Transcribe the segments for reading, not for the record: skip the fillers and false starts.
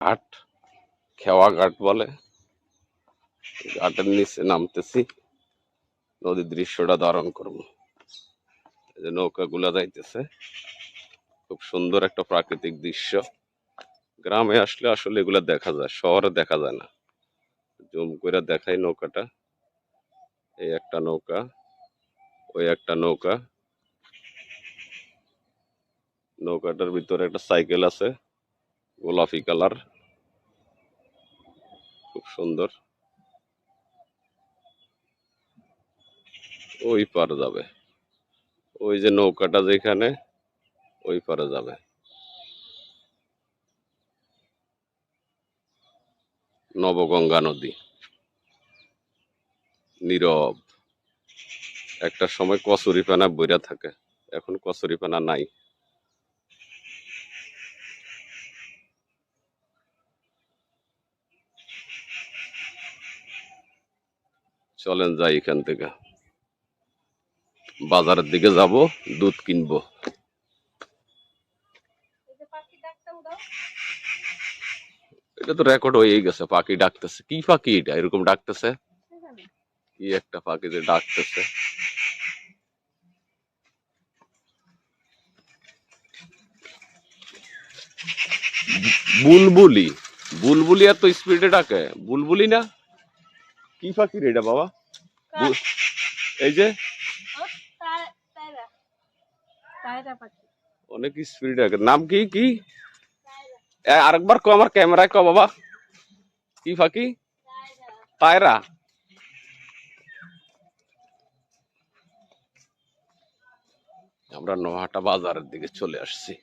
ঘাট, খেওয়া ঘাট বলে। ঘাটের নিচে নামতেছি, নদীর দৃশ্যটা ধারণ করবো। এই যে নৌকাগুলা যাইতেছে, খুব সুন্দর একটা প্রাকৃতিক দৃশ্য। গ্রামে আসলে আসলে এগুলা দেখা যায়, শহরে দেখা যায় না। জুম করে দেখাই নৌকাটা। এই একটা নৌকা, ওই একটা নৌকা। নৌকাটার ভিতরে একটা সাইকেল আছে, গোলাপি কালার, খুব সুন্দর। ওই পার যাবে, ওই যে নৌকাটা যেখানে, ওই পারে যাবে। নবগঙ্গা নদী, নীরব। একটা সময় কচুরিপানা বইরা থাকে, এখন কচুরিপানা নাই। চলেন যাই এখান থেকে, বাজারের দিকে যাব, দুধ কিনবো। এটা তো রেকর্ড হয়ে গেছে, পাখি ডাকতেছে। কি পাখি এটা এরকম ডাকতেছে? কি একটা পাখি যে ডাকতেছে। বুলবুলি, বুলবুলি এত স্পিডে ডাকে? বুলবুলি না, কি পাখি রে এটা বাবা? এই যে অনেক স্পিড ডাকে। নাম কি কি? আরেকবার কো, আমার ক্যামেরায় কো বাবা। কি পাখি? পায়রা। আমরা নোহাটা বাজারের দিকে চলে আসছি।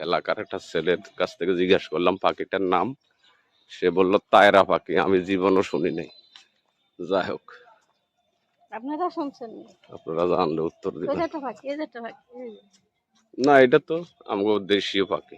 এলাকার একটা ছেলের কাছ থেকে জিজ্ঞাসা করলাম পাখিটার নাম, সে বলল তায়রা পাখি। আমি জীবনও শুনি নাই। যাই হোক, আপনারা শুনছেন, আপনারা জানলে উত্তর দিবেন। না, এটা তো আমগো দেশীয় পাখি।